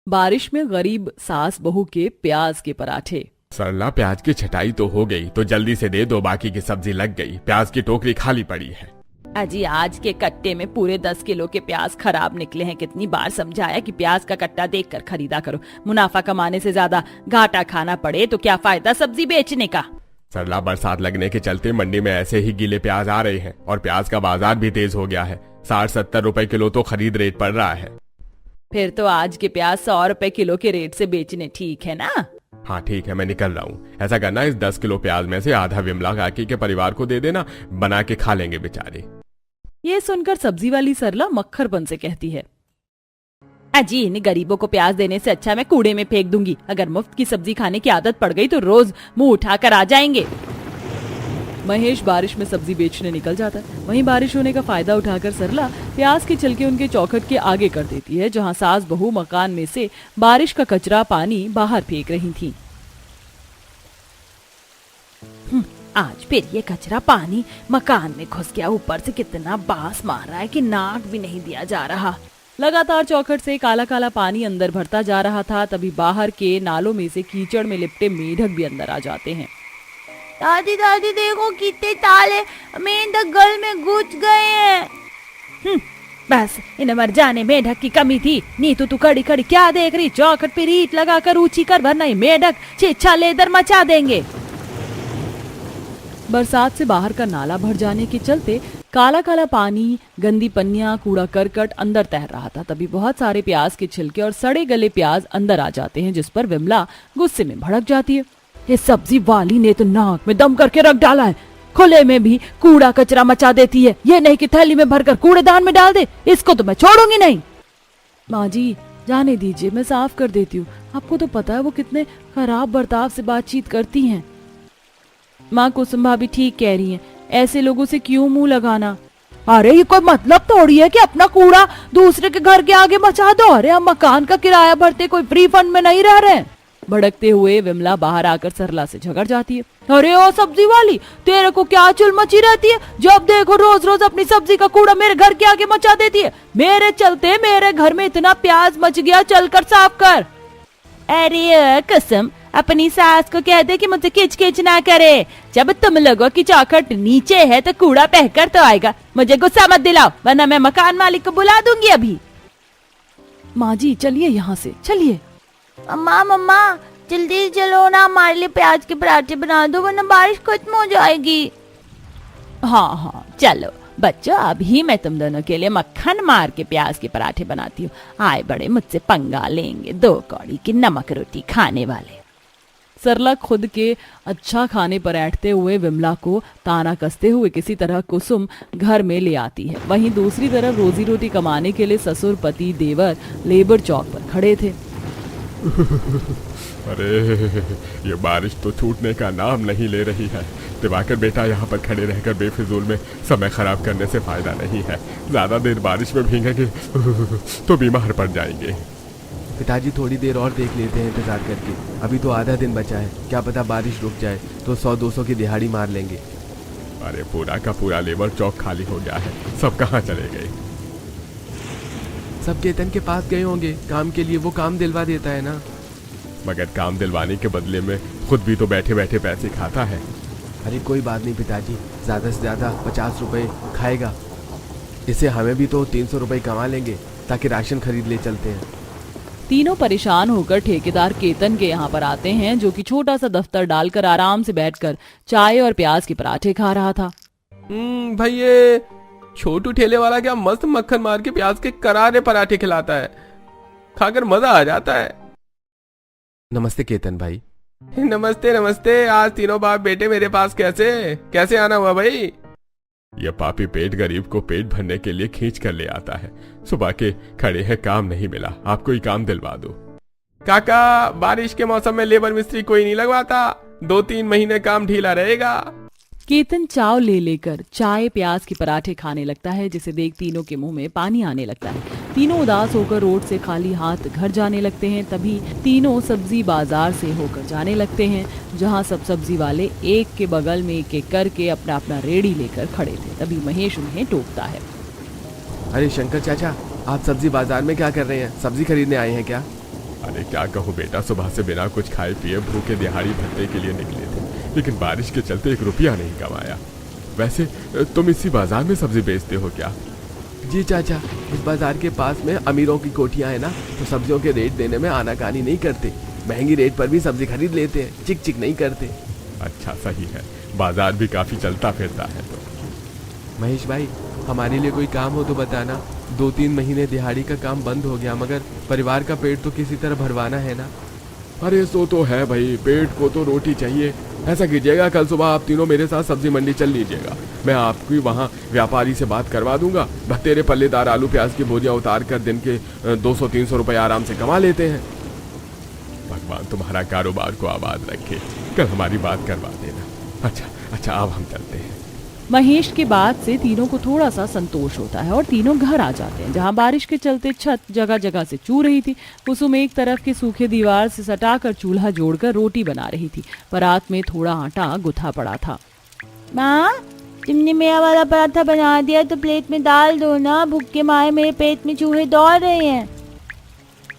बारिश में गरीब सास बहू के प्याज के पराठे। सरला, प्याज की छटाई तो हो गई, तो जल्दी से दे दो, बाकी की सब्जी लग गई। प्याज की टोकरी खाली पड़ी है। अजी, आज के कट्टे में पूरे 10 किलो के प्याज खराब निकले हैं। कितनी बार समझाया कि प्याज का कट्टा देखकर खरीदा करो। मुनाफा कमाने से ज्यादा घाटा खाना पड़े तो क्या फायदा सब्जी बेचने का। सरला, बरसात लगने के चलते मंडी में ऐसे ही गीले प्याज आ रहे हैं और प्याज का बाजार भी तेज हो गया है। 60-70 रुपए किलो तो खरीद रेट पड़ रहा है। फिर तो आज के प्याज 100 रुपए किलो के रेट से बेचने ठीक है ना। हाँ ठीक है, मैं निकल रहा हूँ। ऐसा करना, इस 10 किलो प्याज में से आधा विमला काकी के परिवार को दे देना, बना के खा लेंगे बेचारे। ये सुनकर सब्जी वाली सरला मक्खरपन से कहती है, अजी, इन गरीबों को प्याज देने से अच्छा मैं कूड़े में फेंक दूंगी। अगर मुफ्त की सब्जी खाने की आदत पड़ गई तो रोज मुंह उठाकर आ जाएंगे। महेश बारिश में सब्जी बेचने निकल जाता है। वहीं बारिश होने का फायदा उठाकर सरला प्याज के छिलके उनके चौखट के आगे कर देती है, जहां सास बहू मकान में से बारिश का कचरा पानी बाहर फेंक रही थी। आज फिर ये कचरा पानी मकान में घुस गया। ऊपर से कितना बास मार रहा है कि नाक भी नहीं दिया जा रहा। लगातार चौखट से काला काला पानी अंदर भरता जा रहा था। तभी बाहर के नालों में से कीचड़ में लिपटे मेढक भी अंदर आ जाते हैं। दादी दादी देखो, कितने ताले मेंढक गल में घुस गए हैं। बस इन्हें मर जाने मेढक की कमी थी। नीतू तू खड़ी खड़ी क्या देख रही? चौखट पे रीट लगाकर ऊंची कर, वरना ये मेढक छेछा लेदर मचा देंगे। बरसात से बाहर का नाला भर जाने के चलते काला काला पानी, गंदी पन्नियां, कूड़ा करकट अंदर तैर रहा था। तभी बहुत सारे प्याज के छिलके और सड़े गले प्याज अंदर आ जाते हैं, जिस पर विमला गुस्से में भड़क जाती है। ये सब्जी वाली ने तो नाक में दम करके रख डाला है। खुले में भी कूड़ा कचरा मचा देती है। ये नहीं कि थैली में भरकर कूड़ेदान में डाल दे। इसको तो मैं छोड़ूंगी नहीं। माँ जी, जाने दीजिए, मैं साफ कर देती हूँ। आपको तो पता है वो कितने खराब बर्ताव से बातचीत करती हैं। माँ कुसुम भाभी ठीक कह रही हैं, ऐसे लोगों से क्यों मुंह लगाना। अरे ये कोई मतलब थोड़ी है कि अपना कूड़ा दूसरे के घर के आगे मचा दो। अरे हम मकान का किराया भरते कोई फ्री फंड में नहीं रह रहे। भड़कते हुए विमला बाहर आकर सरला से झगड़ जाती है। अरे ओ सब्जी वाली, तेरे को क्या चुल मची रहती है? जब देखो रोज रोज अपनी सब्जी का कूड़ा मेरे घर के आगे मचा देती है। मेरे चलते मेरे घर में इतना प्याज मच गया, चलकर साफ कर। अरे कुसुम, अपनी सास को कह दे कि मुझे किच किच ना करे। जब तुम लोगों की चौखट नीचे है तो कूड़ा बहकर तो आएगा। मुझे गुस्सा मत दिलाओ, वरना मैं मकान मालिक को बुला दूंगी अभी। माँ जी चलिए यहाँ से, चलिए। अम्मा मम्मा, जल्दी चलो ना, हमारे लिए प्याज के पराठे बना दो, वरना बारिश खत्म हो जाएगी। हाँ हाँ चलो बच्चों, अभी मैं तुम दोनों के लिए मक्खन मार के प्याज के पराठे बनाती हूँ। आए बड़े मुझसे पंगा लेंगे, 2 कौड़ी की नमक रोटी खाने वाले। सरला खुद के अच्छा खाने पर ऐंठते हुए विमला को ताना कसते हुए किसी तरह कुसुम घर में ले आती है। वहीं दूसरी तरफ रोजी रोटी कमाने के लिए ससुर पति देवर लेबर चौक पर खड़े थे। अरे ये बारिश तो छूटने का नाम नहीं ले रही है। दिवाकर बेटा, यहाँ पर खड़े रहकर बेफिजूल में समय खराब करने से फायदा नहीं है। ज्यादा देर बारिश में भीगेंगे तो बीमार पड़ जाएंगे। पिताजी, थोड़ी देर और देख लेते हैं इंतजार करके। अभी तो आधा दिन बचा है, क्या पता बारिश रुक जाए तो 100-200 की दिहाड़ी मार लेंगे। अरे पूरा का पूरा लेबर चौक खाली हो गया है, सब कहाँ चले गए? सब केतन के पास गए होंगे काम के लिए, वो काम दिलवा देता है ना। मगर काम दिलवाने के बदले में खुद भी तो बैठे बैठे पैसे खाता है। अरे कोई बात नहीं पिताजी, ज़्यादा से ज़्यादा 50 रुपए खाएगा। इससे हमें भी तो 300 रुपए कमा लेंगे, ताकि राशन खरीद ले चलते हैं। तीनों परेशान होकर ठेकेदार केतन के यहाँ पर आते हैं, जो कि छोटा सा दफ्तर डालकर आराम से बैठकर चाय और प्याज के पराठे खा रहा था। भाई, ये छोटू ठेले वाला क्या मस्त मक्खन मार के प्याज के करारे पराठे खिलाता है, खाकर मजा आ जाता है। नमस्ते केतन भाई। नमस्ते नमस्ते। आज तीनों बाप बेटे मेरे पास कैसे आना हुआ भाई? यह पापी पेट गरीब को पेट भरने के लिए खींच कर ले आता है। सुबह के खड़े हैं, काम नहीं मिला, आपको ही काम दिलवा दो। काका, बारिश के मौसम में लेबर मिस्त्री कोई नहीं लगवाता, 2-3 महीने काम ढीला रहेगा। केतन चाव ले लेकर चाय प्याज के पराठे खाने लगता है, जिसे देख तीनों के मुंह में पानी आने लगता है। तीनों उदास होकर रोड से खाली हाथ घर जाने लगते हैं। तभी तीनों सब्जी बाजार से होकर जाने लगते हैं, जहां सब सब्जी वाले एक के बगल में एक एक करके अपना अपना रेड़ी लेकर खड़े थे। तभी महेश उन्हें टोकता है। अरे शंकर चाचा, आप सब्जी बाजार में क्या कर रहे हैं? सब्जी खरीदने आए हैं क्या? अरे क्या कहूँ बेटा, सुबह से बिना कुछ खाए पिए भूखे दिहाड़ी भत्ते के लिए निकले थे, लेकिन बारिश के चलते 1 रुपया नहीं कमाया। वैसे तुम इसी बाजार में सब्जी बेचते हो क्या? जी चाचा, इस बाजार के पास में अमीरों की कोठियाँ है ना, तो सब्जियों के रेट देने में आनाकानी नहीं करते। महंगी रेट पर भी सब्जी खरीद लेते हैं, चिक चिक नहीं करते। अच्छा सही है, बाजार भी काफी चलता फिरता है। तो महेश भाई, हमारे लिए कोई काम हो तो बताना। 2-3 महीने दिहाड़ी का काम बंद हो गया, मगर परिवार का पेट तो किसी तरह भरवाना है ना। अरे सो तो है भाई, पेट को तो रोटी चाहिए। ऐसा कीजिएगा, कल सुबह आप तीनों मेरे साथ सब्जी मंडी चल लीजिएगा। मैं आपकी वहाँ व्यापारी से बात करवा दूंगा। बतेरे पल्लेदार आलू प्याज की बोझियाँ उतार कर दिन के 200-300 रुपए आराम से कमा लेते हैं। भगवान तुम्हारा कारोबार को आबाद रखे, कल हमारी बात करवा देना। अच्छा अब हम चलते हैं। महेश की बात से तीनों को थोड़ा सा संतोष होता है और तीनों घर आ जाते हैं, जहां बारिश के चलते छत जगह जगह से चू रही थी। कुसुम एक तरफ की सूखे दीवार से सटाकर चूल्हा जोड़कर रोटी बना रही थी। परात में थोड़ा आटा गुथा पड़ा था। माँ, तुमने मेरा वाला पराठा बना दिया तो प्लेट में डाल दो ना, भूख के मारे मेरे पेट में चूहे दौड़ रहे हैं।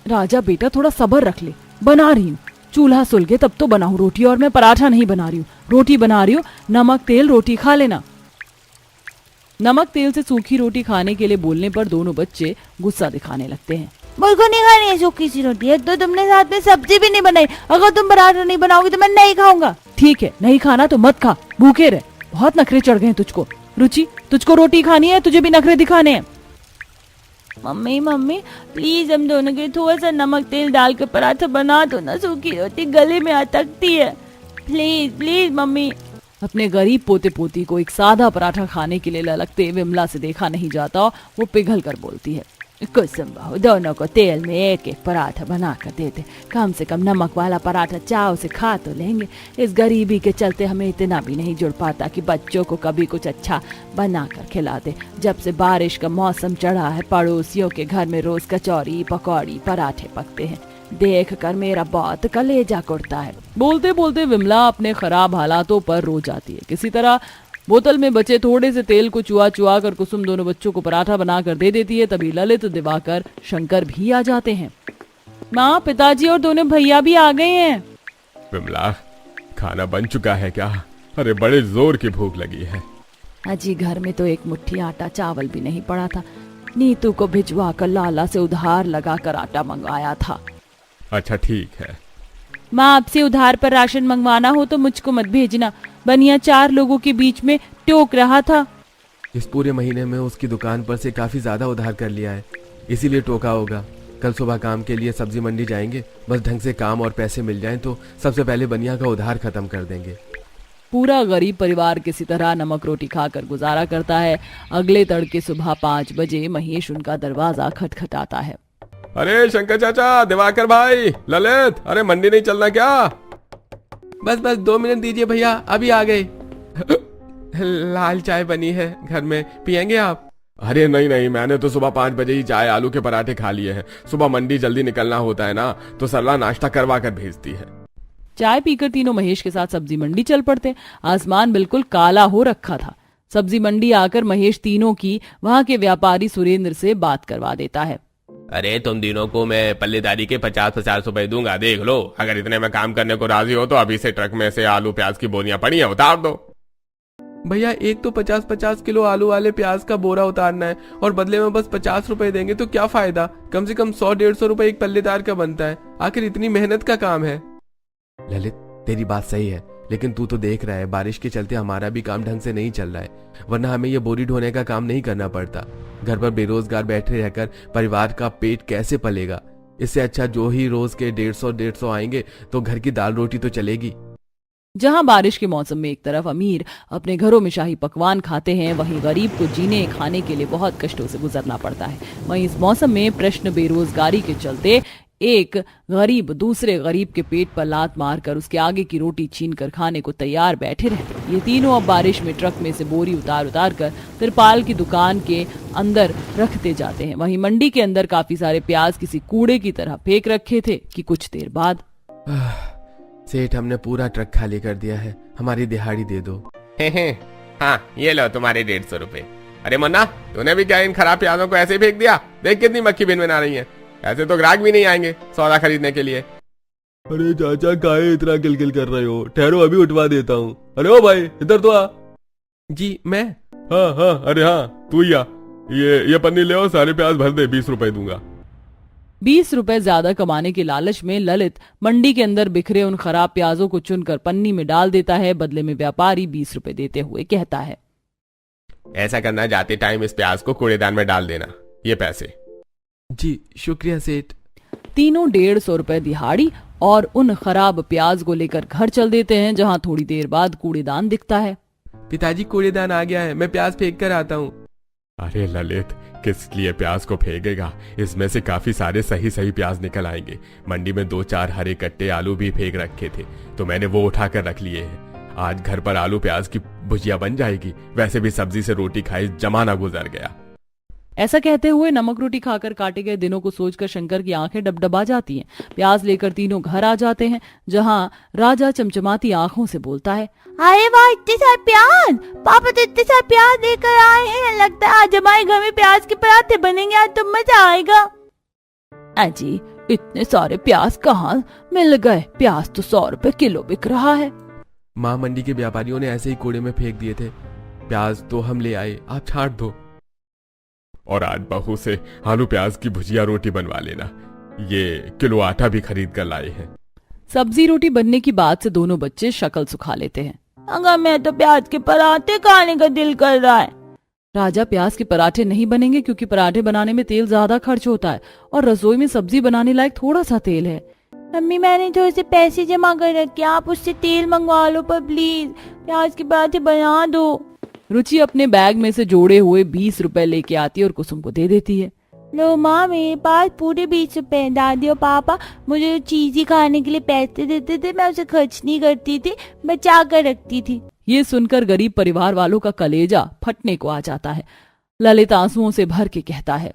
राजा बेटा थोड़ा सब्र रख ले, बना रही हूँ। चूल्हा सुलगे तब तो बनाऊं रोटी, और मैं पराठा नहीं बना रही हूँ, रोटी बना रही हूँ। नमक तेल रोटी खा लेना। नमक तेल से सूखी रोटी खाने के लिए बोलने पर दोनों बच्चे गुस्सा दिखाने लगते हैं। मुझको नहीं खानी है सूखी सी रोटी, एक तो तुमने साथ में सब्जी भी नहीं बनाई। अगर तुम पराठा नहीं बनाओगी तो मैं नहीं खाऊंगा। ठीक है, नहीं खाना तो मत खा, भूखे रहे। बहुत नखरे चढ़ गए हैं तुझको। रुचि, तुझको रोटी खानी है, तुझे भी नखरे दिखाने हैं। मम्मी प्लीज हम दोनों के लिए थोड़ा सा नमक तेल डाल कर पराठा बना दो ना, सूखी रोटी गले में अटकती है। Please please mummy. अपने गरीब पोते पोती को एक सादा पराठा खाने के लिए ललकते विमला से देखा नहीं जाता। वो पिघल कर बोलती है, कुसुम बहू, दोनों को तेल में एक एक पराठा बना कर देते, कम से कम नमक वाला पराठा चाव से खा तो लेंगे। इस गरीबी के चलते हमें इतना भी नहीं जुड़ पाता कि बच्चों को कभी कुछ अच्छा बना कर खिला दे। जब से बारिश का मौसम चढ़ा है, पड़ोसियों के घर में रोज कचौरी पकौड़ी पराठे पकते हैं, देख कर मेरा बहुत कलेजा कुड़ता है। बोलते बोलते विमला अपने खराब हालातों पर रो जाती है। किसी तरह बोतल में बचे थोड़े से तेल को चुआ चुआ कर कुसुम दोनों बच्चों को पराठा बना कर दे देती है। तभी ललित, दिवाकर, शंकर भी आ जाते हैं। माँ, पिताजी और दोनों भैया भी आ गए हैं। विमला, खाना बन चुका है क्या? अरे बड़े जोर की भूख लगी है। अजी, घर में तो एक मुट्ठी आटा चावल भी नहीं पड़ा था। नीतू को भिजवा कर लाला से उधार लगा कर आटा मंगवाया था। अच्छा ठीक है। माँ, आपसे उधार पर राशन मंगवाना हो तो मुझको मत भेजना। बनिया 4 लोगों के बीच में टोक रहा था। इस पूरे महीने में उसकी दुकान पर से काफी ज्यादा उधार कर लिया है, इसीलिए टोका होगा। कल सुबह काम के लिए सब्जी मंडी जाएंगे, बस ढंग से काम और पैसे मिल जाएं तो सबसे पहले बनिया का उधार खत्म कर देंगे। पूरा गरीब परिवार किसी तरह नमक रोटी खाकर गुजारा करता है। अगले तड़के सुबह 5 बजे महेश उनका दरवाजा खटखटाता है। अरे शंकर चाचा, दिवाकर भाई, ललित, अरे मंडी नहीं चलना क्या? बस 2 मिनट दीजिए भैया, अभी आ गए। लाल चाय बनी है घर में, पियेंगे आप? अरे नहीं, मैंने तो सुबह 5 बजे ही चाय आलू के पराठे खा लिए हैं। सुबह मंडी जल्दी निकलना होता है ना, तो सरला नाश्ता करवा कर भेजती है। चाय पीकर तीनों महेश के साथ सब्जी मंडी चल पड़ते। आसमान बिल्कुल काला हो रखा था। सब्जी मंडी आकर महेश तीनों की वहां के व्यापारी सुरेंद्र से बात करवा देता है। अरे तुम तीनों को मैं पल्लेदारी के 50-50 रुपए दूंगा, देख लो। अगर इतने में काम करने को राजी हो तो अभी से ट्रक में से आलू प्याज की बोरियां पड़ी हैं, उतार दो। भैया, एक तो 50-50 किलो आलू वाले प्याज का बोरा उतारना है और बदले में बस 50 रुपए देंगे तो क्या फायदा? कम से कम 100-150 रुपए एक पल्लेदार का बनता है। आखिर इतनी मेहनत का काम है। ललित, तेरी बात सही है, लेकिन तू तो देख रहा है बारिश के चलते हमारा भी काम ढंग से नहीं चल रहा है, वरना हमें ये बोरी ढोने का काम नहीं करना पड़ता। घर पर बेरोजगार बैठे रहकर परिवार का पेट कैसे पलेगा? इससे अच्छा जो ही रोज के 150 आएंगे तो घर की दाल रोटी तो चलेगी। जहां बारिश के मौसम में एक तरफ अमीर अपने घरों में शाही पकवान खाते हैं, वहीं गरीब को जीने खाने के लिए बहुत कष्टों से गुजरना पड़ता है। वहीं इस मौसम में प्रश्न बेरोजगारी के चलते एक गरीब दूसरे गरीब के पेट पर लात मारकर उसके आगे की रोटी छीन कर खाने को तैयार बैठे रहते। ये तीनों अब बारिश में ट्रक में से बोरी उतार कर तिरपाल की दुकान के अंदर रखते जाते हैं। वहीं मंडी के अंदर काफी सारे प्याज किसी कूड़े की तरह फेंक रखे थे कि कुछ देर बाद सेठ, हमने पूरा ट्रक खाली कर दिया है, हमारी दिहाड़ी दे दो। हाँ, ये लो तुम्हारे 150 रुपए। अरे मुन्ना, तूने भी क्या इन खराब प्याजों को ऐसे फेंक दिया? देख कितनी मक्खी भिन भिन आ रही है। ऐसे तो ग्राहक भी नहीं आएंगे सौदा खरीदने के लिए। अरे चाचा काहे इतना किलकिल कर रहे हो, ठहरो अभी उठवा देता हूँ। अरे ओ भाई इधर तो आ। जी मैं? हाँ हाँ, अरे हाँ तू ही आ। ये पन्नी ले आओ, सारे प्याज भर दे, 20 रुपए दूंगा। 20 रुपए ज्यादा कमाने के लालच में ललित मंडी के अंदर बिखरे उन खराब प्याजों को चुनकर पन्नी में डाल देता है। बदले में व्यापारी 20 रुपए देते हुए कहता है, ऐसा करना, जाते टाइम इस प्याज को कूड़ेदान में डाल देना, ये पैसे। जी शुक्रिया सेठ। तीनों 150 रुपए दिहाड़ी और उन खराब प्याज को लेकर घर चल देते हैं, जहां थोड़ी देर बाद कूड़ेदान दिखता है। पिताजी कूड़ेदान आ गया है, मैं प्याज फेंक कर आता हूँ। अरे ललित, किस लिए प्याज को फेंकेगा? इसमें से काफी सारे सही सही प्याज निकल आएंगे। मंडी में 2-4 हरे कट्टे आलू भी फेंक रखे थे, तो मैंने वो उठाकर रख लिए हैं। आज घर पर आलू प्याज की भुजिया बन जाएगी। वैसे भी सब्जी से रोटी खाई जमाना गुजर गया। ऐसा कहते हुए नमक रोटी खाकर काटे गए दिनों को सोचकर शंकर की आंखें डबडबा जाती हैं। प्याज लेकर तीनों घर आ जाते हैं, जहां राजा चमचमाती आंखों से बोलता है, अरे वाह, इतने सारे प्याज! पापा तो इतने सारे प्याज लेकर आए हैं। लगता है आज हमारे घर में प्याज के पराठे बनेंगे, आज तो मजा आएगा। अजी इतने सारे प्याज कहाँ मिल गए? प्याज तो 100 रुपए किलो बिक रहा है। माँ मंडी के व्यापारियों ने ऐसे ही कूड़े में फेंक दिए थे। प्याज तो हम ले आए, आप छांट दो। और आज बहू से आलू प्याज की भुजिया रोटी बनवा लेना। ये किलो आटा भी खरीद कर लाए हैं। सब्जी रोटी बनने की बात से दोनों बच्चे शक्ल सुखा लेते हैं। अगर मैं तो प्याज के पराठे खाने का दिल कर रहा है। राजा, प्याज के पराठे नहीं बनेंगे क्योंकि पराठे बनाने में तेल ज्यादा खर्च होता है और रसोई में सब्जी बनाने लायक थोड़ा सा तेल है। मम्मी, मैंने थोड़े से पैसे जमा कर रखे, आप उससे तेल मंगवा लो पर प्लीज। प्याज के पराठे बना दो। रुचि अपने बैग में से जोड़े हुए 20 रुपए लेके आती है और कुसुम को दे देती है। लो माँ, मेरे पास पूरे 20 रुपए। दादी और पापा मुझे चीज ही खाने के लिए पैसे देते थे, मैं उसे खर्च नहीं करती थी, बचा कर रखती थी। ये सुनकर गरीब परिवार वालों का कलेजा फटने को आ जाता है। ललित आंसुओं से भर के कहता है,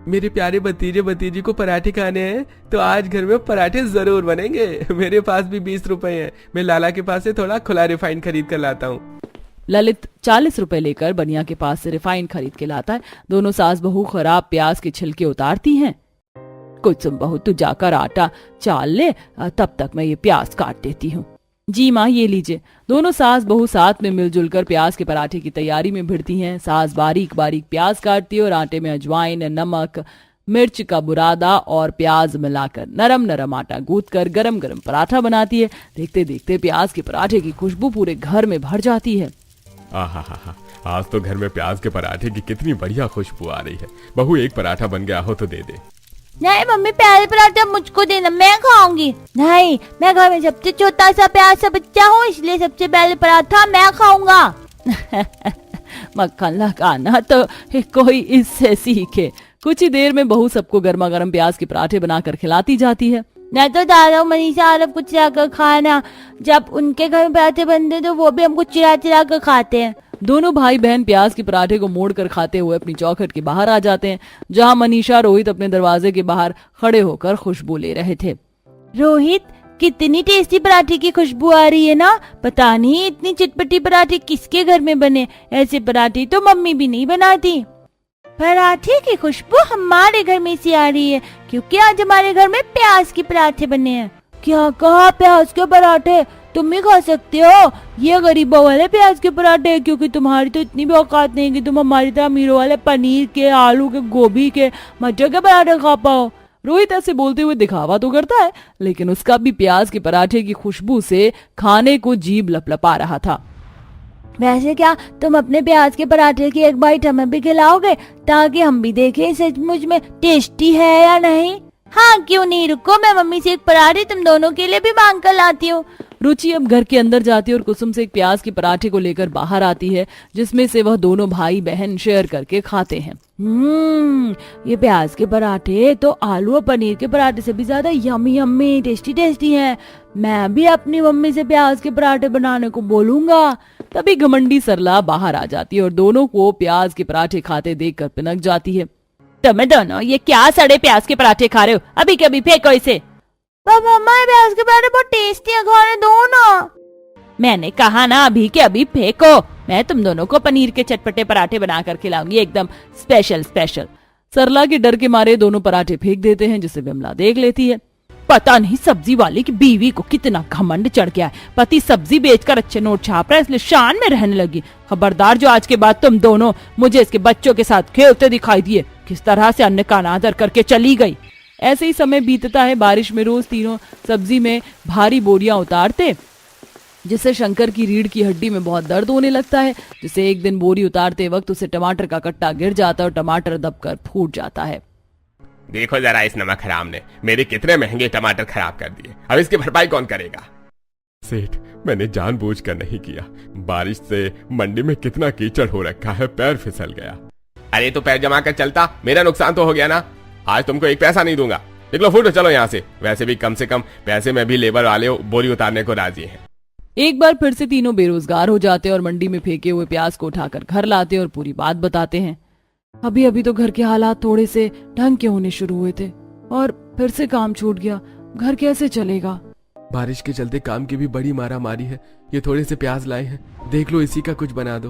मेरे प्यारे भतीजे भतीजी को पराठे खाने हैं तो आज घर में पराठे जरूर बनेंगे। मेरे पास भी 20 रुपए हैं, मैं लाला के पास से थोड़ा खुला रिफाइंड खरीद कर लाता हूँ। ललित 40 रुपए लेकर बनिया के पास से रिफाइंड खरीद के लाता है। दोनों सास बहू खराब प्याज के छिलके उतारती हैं। कुसुम बहू, तू जाकर आटा चाल ले, तब तक मैं ये प्याज काट देती हूँ। जी माँ, ये लीजिए। दोनों सास बहू साथ में मिलजुल कर प्याज के पराठे की तैयारी में भिड़ती हैं। सास बारीक बारीक प्याज काटती है और आटे में अजवाइन, नमक, मिर्च का बुरादा और प्याज मिलाकर नरम नरम आटा गूंथकर गरम गरम पराठा बनाती है। देखते देखते प्याज के पराठे की खुशबू पूरे घर में भर जाती है। आहा, आज तो घर में प्याज के पराठे की कितनी बढ़िया खुशबू आ रही है। बहू, एक पराठा बन गया हो तो दे दे। नहीं मम्मी, पहले पराठा मुझको देना, मैं खाऊंगी। नहीं, मैं घर में सबसे छोटा सा प्यार सा बच्चा हूँ, इसलिए सबसे पहले पराठा मैं खाऊंगा। मक्खन लगाना तो कोई इससे सीखे। कुछ ही देर में बहू सबको गर्मा गर्म प्याज के पराठे बनाकर खिलाती जाती है। मैं तो दादा मनीषा अरब कुछ जाकर खाना, जब उनके घर में पराठे बनते तो वो भी हमको चिरा चिरा कर खाते हैं। दोनों भाई बहन प्याज के पराठे को मोड़कर खाते हुए अपनी चौखट के बाहर आ जाते हैं, जहां मनीषा रोहित अपने दरवाजे के बाहर खड़े होकर खुशबू ले रहे थे। रोहित, कितनी टेस्टी पराठे की खुशबू आ रही है ना। पता नहीं इतनी चटपटी पराठे किसके घर में बने, ऐसे पराठे तो मम्मी भी नहीं बनाती। पराठे की खुशबू हमारे घर में से आ रही है क्योंकि आज हमारे घर में प्याज के पराठे बने हैं। क्या कहा, प्याज के पराठे? तुम भी खा सकते हो। ये गरीबों वाले प्याज के पराठे हैं, क्योंकि तुम्हारी तो इतनी भी औकात नहीं कि तुम हमारी तरह अमीरों वाले पनीर के, आलू के, गोभी के, मटर के पराठे खा पाओ। रोहित ऐसे बोलते हुए दिखावा तो करता है, लेकिन उसका भी प्याज के पराठे की खुशबू से खाने को जीभ लपलपा रहा था। वैसे क्या तुम अपने प्याज के पराठे की एक बाइट हमें भी खिलाओगे, ताकि हम भी देखें सचमुच में टेस्टी है या नहीं? हाँ क्यों नहीं, रुको, मैं मम्मी से एक पराठे तुम दोनों के लिए भी मांग कर लाती हूँ। रुचि अब घर के अंदर जाती है और कुसुम से एक प्याज के पराठे को लेकर बाहर आती है, जिसमें से वह दोनों भाई बहन शेयर करके खाते हैं। ये प्याज के पराठे तो आलू और पनीर के पराठे से भी ज्यादा यम्मी यम्मी टेस्टी टेस्टी हैं। मैं भी अपनी मम्मी से प्याज के पराठे बनाने को बोलूंगा। तभी घमंडी सरला बाहर आ जाती है और दोनों को प्याज के पराठे खाते देखकर पिनक जाती है। तुम्हें दोनों ये क्या सड़े प्याज के पराठे खा रहे हो? अभी कभी फेंको इसे। मम्मा, प्याज के पराठे बहुत टेस्टी है, खाने दो ना। मैंने कहा ना अभी के अभी फेंको। मैं तुम दोनों को पनीर के चटपटे पराठे बनाकर खिलाऊंगी, एकदम स्पेशल स्पेशल। सरला के डर के मारे दोनों पराठे फेंक देते हैं, जिसे विमला देख लेती है। पता नहीं सब्जी वाले की बीवी को कितना घमंड चढ़ गया है। पति सब्जी बेचकर अच्छे नोट छाप रहा है, इसलिए शान में रहने लगी। खबरदार जो आज के बाद तुम दोनों मुझे इसके बच्चों के साथ खेलते दिखाई दिए। किस तरह से अन्य का अनादर करके चली गई। ऐसे ही समय बीतता है। बारिश में रोज तीनों सब्जी में भारी बोरियां उतारते, जिससे शंकर की रीढ़ की हड्डी में बहुत दर्द होने लगता है। जिसे एक दिन बोरी उतारते वक्त उसे टमाटर का कट्टा गिर जाता है और टमाटर दबकर फूट जाता है। देखो जरा इस नमक हराम ने मेरे कितने महंगे टमाटर खराब कर दिए। अब इसकी भरपाई कौन करेगा? सेठ, मैंने जानबूझकर नहीं किया। बारिश से मंडी में कितना कीचड़ हो रखा है, पैर फिसल गया। अरे तो पैर जमा कर चलता, मेरा नुकसान तो हो गया ना। आज तुमको एक पैसा नहीं दूंगा। निकलो फूटो, चलो यहाँ से। वैसे भी कम से कम पैसे में भी लेबर वाले बोरी उतारने को राजी हैं। एक बार फिर से तीनों बेरोजगार हो जाते और मंडी में फेंके हुए प्याज को उठाकर घर लाते और पूरी बात बताते हैं। अभी अभी तो घर के हालात थोड़े से ढंग के होने शुरू हुए थे और फिर से काम छूट गया। घर कैसे चलेगा? बारिश के चलते काम की भी बड़ी मारा मारी है। ये थोड़े से प्याज लाए हैं, देख लो इसी का कुछ बना दो।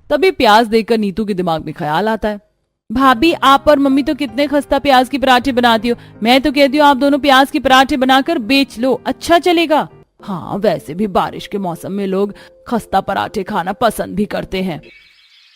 तभी प्याज देखकर नीतू के दिमाग में ख्याल आता है। भाभी आप और मम्मी तो कितने खस्ता प्याज के पराठे बनाती हो। मैं तो कहती हूँ आप दोनों प्याज के पराठे बनाकर बेच लो, अच्छा चलेगा। हाँ, वैसे भी बारिश के मौसम में लोग खस्ता पराठे खाना पसंद भी करते हैं।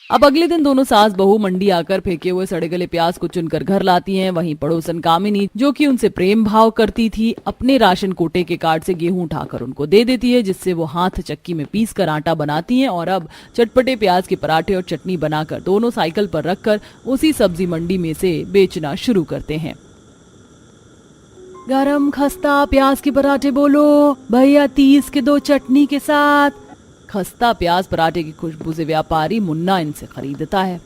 अब अगले दिन दोनों सास बहू मंडी आकर फेंके हुए सड़े गले प्याज को चुनकर घर लाती हैं। वहीं पड़ोसन कामिनी, जो कि उनसे प्रेम भाव करती थी, अपने राशन कोटे के कार्ड से गेहूं उठाकर उनको दे देती है, जिससे वो हाथ चक्की में पीस कर आटा बनाती हैं और अब चटपटे प्याज के पराठे और चटनी बनाकर दोनों साइकिल पर रखकर उसी सब्जी मंडी में से बेचना शुरू करते हैं। गरम खस्ता प्याज के पराठे बोलो भैया, 30 के 2 चटनी के साथ। खस्ता प्याज पराठे की खुशबू से व्यापारी मुन्ना इनसे खरीदता है।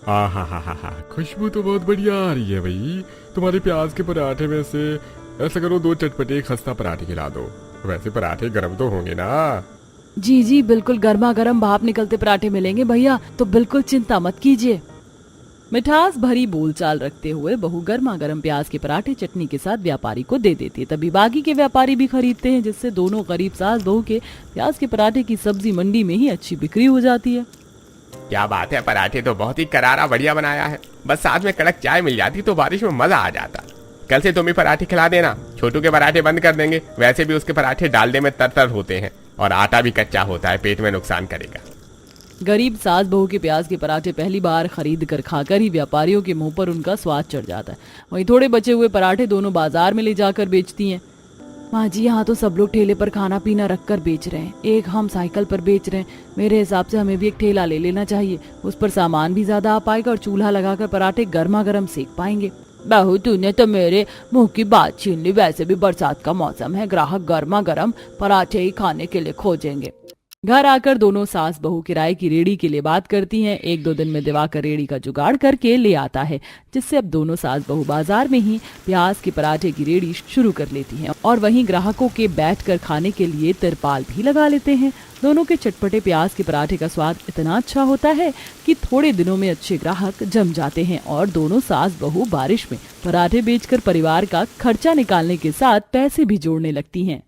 हा, खुशबू तो बहुत बढ़िया आ रही है भाई। तुम्हारे प्याज के पराठे में से ऐसा करो 2 चटपटे खस्ता पराठे खिला दो। वैसे पराठे गर्म तो होंगे ना? जी जी बिल्कुल, गर्मा गर्म भाप निकलते पराठे मिलेंगे भैया, तो बिल्कुल चिंता मत कीजिए। मिठास भरी बोलचाल रखते हुए बहू गर्मा गर्म प्याज के पराठे चटनी के साथ व्यापारी को दे देती है। तभी बाकी के व्यापारी भी खरीदते हैं, जिससे दोनों गरीब सास बहू के प्याज के पराठे की सब्जी मंडी में ही अच्छी बिक्री हो जाती है। क्या बात है, पराठे तो बहुत ही करारा बढ़िया बनाया है। बस साथ में कड़क चाय मिल जाती तो बारिश में मजा आ जाता। कल से तुम ही पराठे खिला देना। छोटू के पराठे बंद कर देंगे। वैसे भी उसके पराठे डालने में तरतर होते हैं और आटा भी कच्चा होता है, पेट में नुकसान करेगा। गरीब सास बहू के प्याज के पराठे पहली बार खरीद कर खाकर ही व्यापारियों के मुंह पर उनका स्वाद चढ़ जाता है। वहीं थोड़े बचे हुए पराठे दोनों बाजार में ले जाकर बेचती हैं। माँ जी, यहाँ तो सब लोग ठेले पर खाना पीना रख कर बेच रहे हैं, एक हम साइकिल पर बेच रहे हैं। मेरे हिसाब से हमें भी एक ठेला ले लेना चाहिए। उस पर सामान भी ज्यादा आ पाएगा और चूल्हा लगाकर पराठे गर्मा गर्म सेक पाएंगे। बहू तूने तो मेरे मुंह की बात छीन ली। वैसे भी बरसात का मौसम है, ग्राहक गर्मा गर्म पराठे ही खाने के लिए खोजेंगे। घर आकर दोनों सास बहू किराए की रेड़ी के लिए बात करती हैं। 1-2 दिन में दिवाकर रेड़ी का जुगाड़ करके ले आता है, जिससे अब दोनों सास बहू बाजार में ही प्याज के पराठे की रेड़ी शुरू कर लेती हैं और वहीं ग्राहकों के बैठकर खाने के लिए तिरपाल भी लगा लेते हैं। दोनों के चटपटे प्याज के पराठे का स्वाद इतना अच्छा होता है कि थोड़े दिनों में अच्छे ग्राहक जम जाते हैं और दोनों सास बहू बारिश में पराठे बेचकर परिवार का खर्चा निकालने के साथ पैसे भी जोड़ने लगती हैं।